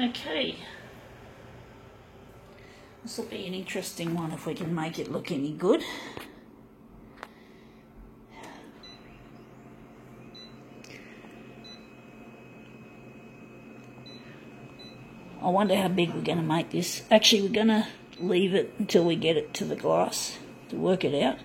Okay. This will be an interesting one if we can make it look any good. I wonder how big we're going to make this. Actually, we're going to leave it until we get it to the glass to work it out.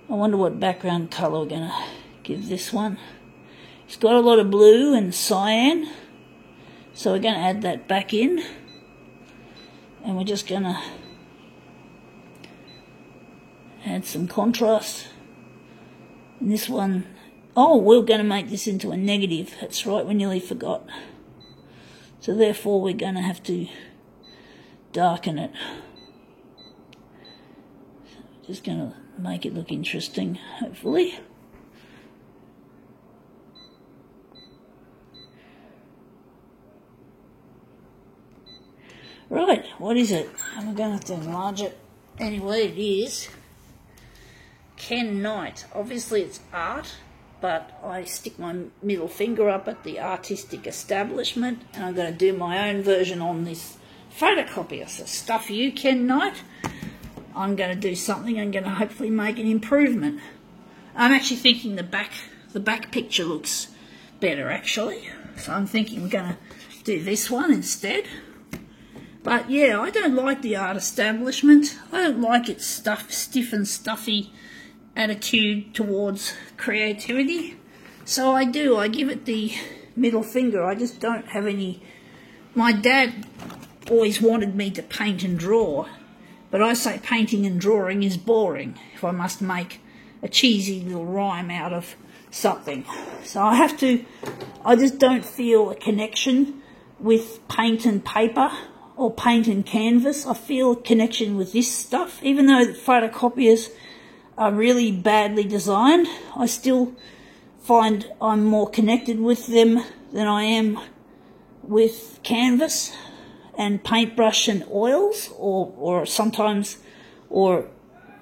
I wonder what background colour we're going to give this one. It's got a lot of blue and cyan, so we're going to add that back in, and we're just going to add some contrast. And this one, oh, we're going to make this into a negative. That's right, we nearly forgot. So therefore we're going to have to darken it. So just going to make it look interesting, hopefully. Right, what is it? I'm going to have to enlarge it. Anyway, it is Ken Knight. Obviously it's art, but I stick my middle finger up at the artistic establishment, and I'm going to do my own version on this photocopier. So stuff you, Ken Knight. I'm going to do something. I'm going to hopefully make an improvement. I'm actually thinking the back picture looks better, actually. So I'm thinking we're going to do this one instead. But yeah, I don't like the art establishment. I don't like its stiff and stuffy attitude towards creativity. So I give it the middle finger. I just don't have any. My dad always wanted me to paint and draw, but I say painting and drawing is boring if I must make a cheesy little rhyme out of something. So I just don't feel a connection with paint and paper or paint and canvas. I feel a connection with this stuff. Even though the photocopiers are really badly designed, I still find I'm more connected with them than I am with canvas and paintbrush and oils, or sometimes, or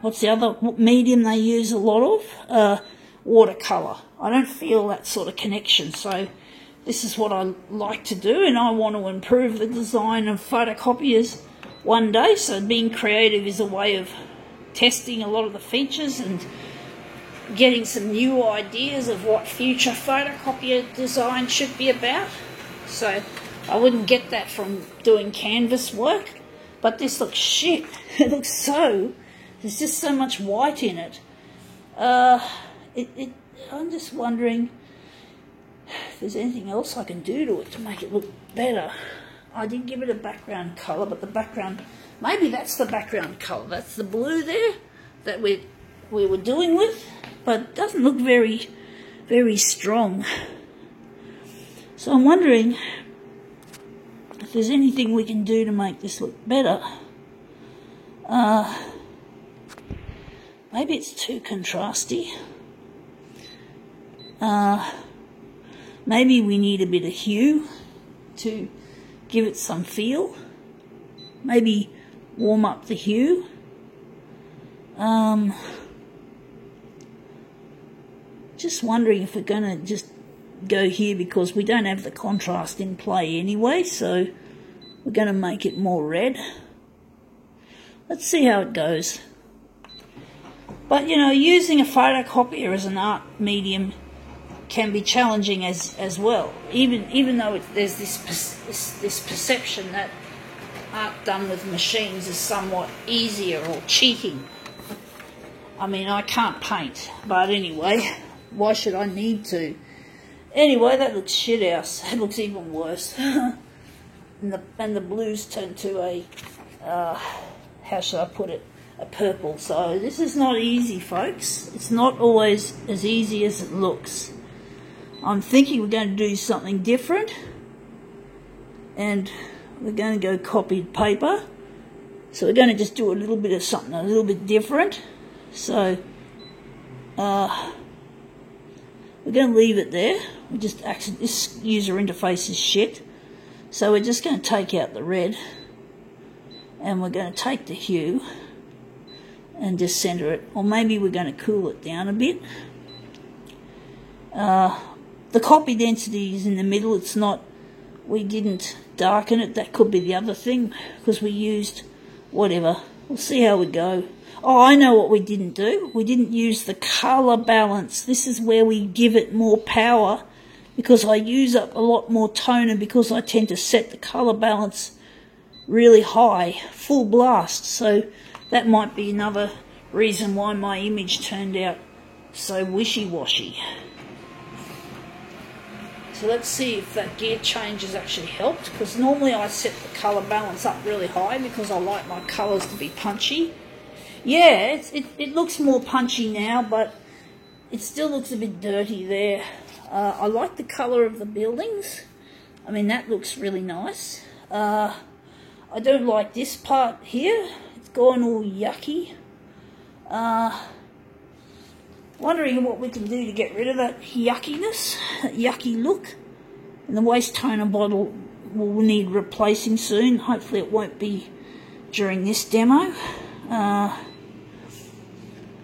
what's the other medium they use a lot of? Watercolour. I don't feel that sort of connection. So this is what I like to do, and I want to improve the design of photocopiers one day. So being creative is a way of testing a lot of the features and getting some new ideas of what future photocopier design should be about. So I wouldn't get that from doing canvas work, but this looks shit. It looks there's just so much white in it. I'm just wondering if there's anything else I can do to it to make it look better. I did give it a background colour, but the background, maybe that's the background colour. That's the blue there that we were doing with, but it doesn't look very, very strong. So I'm wondering if there's anything we can do to make this look better. Maybe it's too contrasty. Maybe we need a bit of hue to give it some feel. Maybe warm up the hue. Just wondering if we're going to just go here, because we don't have the contrast in play anyway, so we're going to make it more red. Let's see how it goes. But you know, using a photocopier as an art medium can be challenging as well, even though there's this perception that art done with machines is somewhat easier or cheating. I mean, I can't paint, but anyway, why should I need to? Anyway, that looks shit house. That looks even worse. and the blues turn to a how should I put it? A purple. So this is not easy, folks. It's not always as easy as it looks. I'm thinking we're going to do something different, and we're going to go copied paper. So we're going to just do a little bit of something a little bit different. So we're going to leave it there. We just this user interface is shit. So we're just going to take out the red, and we're going to take the hue, and just center it. Or maybe we're going to cool it down a bit. The copy density is in the middle. It's not, we didn't darken it. That could be the other thing, because we used whatever. We'll see how we go. Oh, I know what we didn't do. We didn't use the colour balance. This is where we give it more power, because I use up a lot more toner, because I tend to set the colour balance really high, full blast. So that might be another reason why my image turned out so wishy-washy. So let's see if that gear change has actually helped, because normally I set the colour balance up really high because I like my colours to be punchy. Yeah, it looks more punchy now, but it still looks a bit dirty there. I like the colour of the buildings. I mean, that looks really nice. I don't like this part here. It's gone all yucky. Wondering what we can do to get rid of that yuckiness, that yucky look. And the waste toner bottle will need replacing soon. Hopefully it won't be during this demo.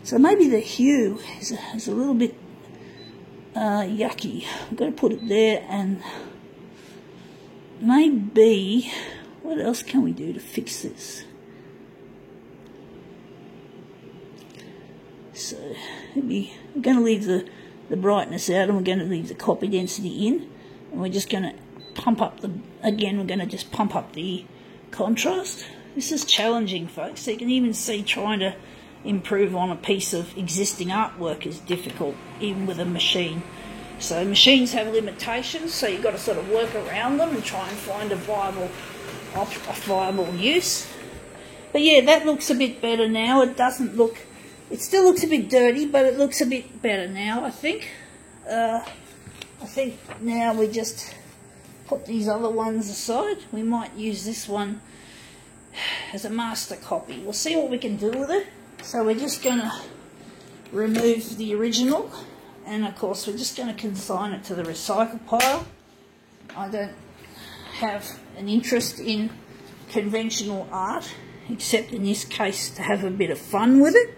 So maybe the hue is a little bit yucky. I'm going to put it there, and maybe, what else can we do to fix this? So maybe we're going to leave the brightness out, and we're going to leave the copy density in, and we're just going to pump up we're going to just pump up the contrast. This is challenging, folks. So you can even see trying to improve on a piece of existing artwork is difficult, even with a machine. So machines have limitations, so you've got to sort of work around them and try and find a viable use. But yeah, that looks a bit better now. It doesn't look, it still looks a bit dirty, but it looks a bit better now, I think. I think now we just put these other ones aside. We might use this one as a master copy. We'll see what we can do with it. So we're just going to remove the original, and of course we're just going to consign it to the recycle pile. I don't have an interest in conventional art, except in this case to have a bit of fun with it.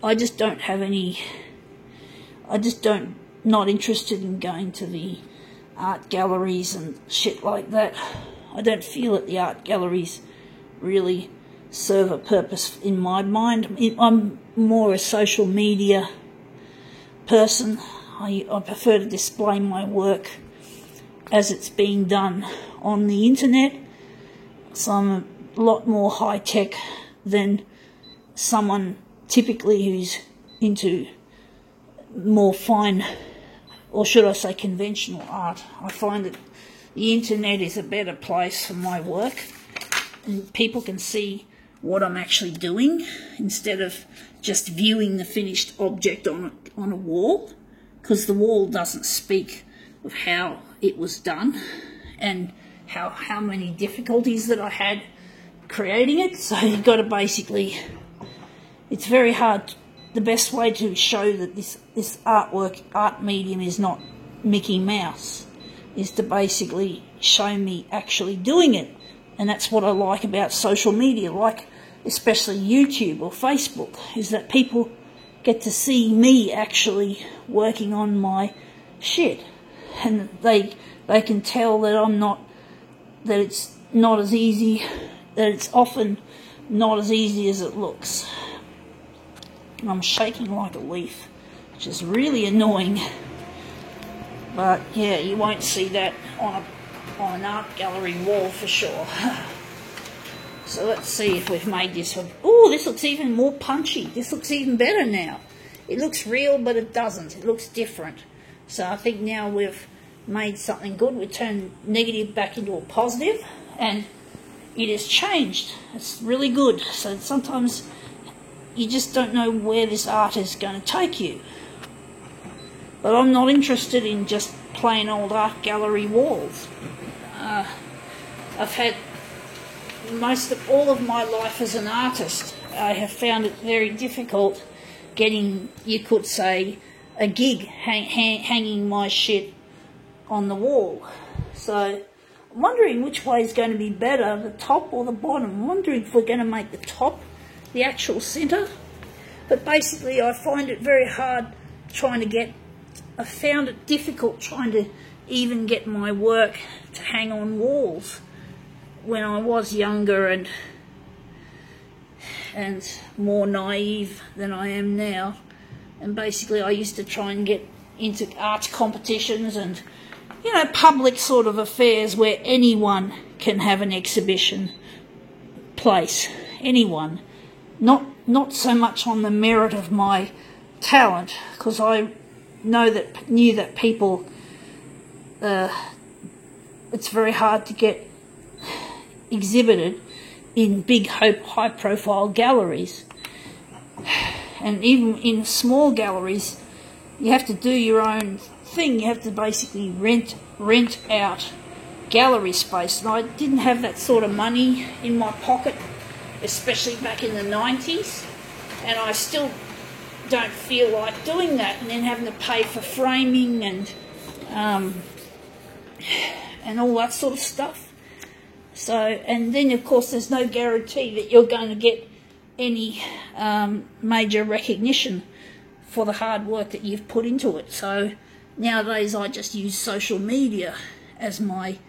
I just don't have any, not interested in going to the art galleries and shit like that. I don't feel that the art galleries really serve a purpose in my mind. I'm more a social media person. I prefer to display my work as it's being done on the internet. So I'm a lot more high-tech than someone typically who's into more fine, or should I say conventional art. I find that the internet is a better place for my work, and people can see what I'm actually doing instead of just viewing the finished object on a wall, because the wall doesn't speak of how it was done and how many difficulties that I had creating it. So you've got to basically, it's very hard. The best way to show that this art medium is not Mickey Mouse is to basically show me actually doing it. And that's what I like about social media, like especially YouTube or Facebook, is that people get to see me actually working on my shit, and they can tell that it's not as easy, that it's often not as easy as it looks. And I'm shaking like a leaf, which is really annoying. But yeah, you won't see that on an art gallery wall for sure. So let's see if we've made this one. Oh, this looks even more punchy. This looks even better now. It looks real, but it doesn't. It looks different. So I think now we've made something good. We turned negative back into a positive, and it has changed. It's really good. So sometimes you just don't know where this art is going to take you. But I'm not interested in just plain old art gallery walls. I've had all of my life as an artist. I have found it very difficult getting, you could say, a gig hanging my shit on the wall. So I'm wondering which way is going to be better, the top or the bottom. I'm wondering if we're going to make the top the actual centre, But basically I find it very hard I found it difficult trying to even get my work to hang on walls when I was younger and more naive than I am now. And basically I used to try and get into arts competitions and, you know, public sort of affairs where anyone can have an exhibition place. Anyone. Not so much on the merit of my talent, because I knew that people, it's very hard to get exhibited in big high profile galleries. And even in small galleries, you have to do your own thing. You have to basically rent out gallery space. And I didn't have that sort of money in my pocket, especially back in the 90s. And I still don't feel like doing that, and then having to pay for framing and all that sort of stuff. So, and then of course there's no guarantee that you're going to get any major recognition for the hard work that you've put into it. So nowadays I just use social media as my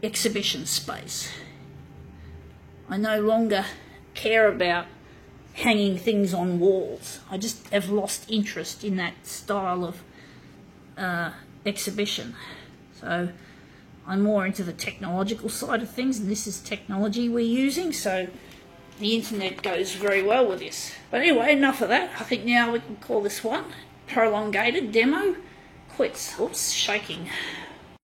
exhibition space. I no longer care about hanging things on walls. I just have lost interest in that style of exhibition. So I'm more into the technological side of things, and this is technology we're using, so the internet goes very well with this. But anyway, enough of that. I think now we can call this one prolongated demo quits. Oops, shaking.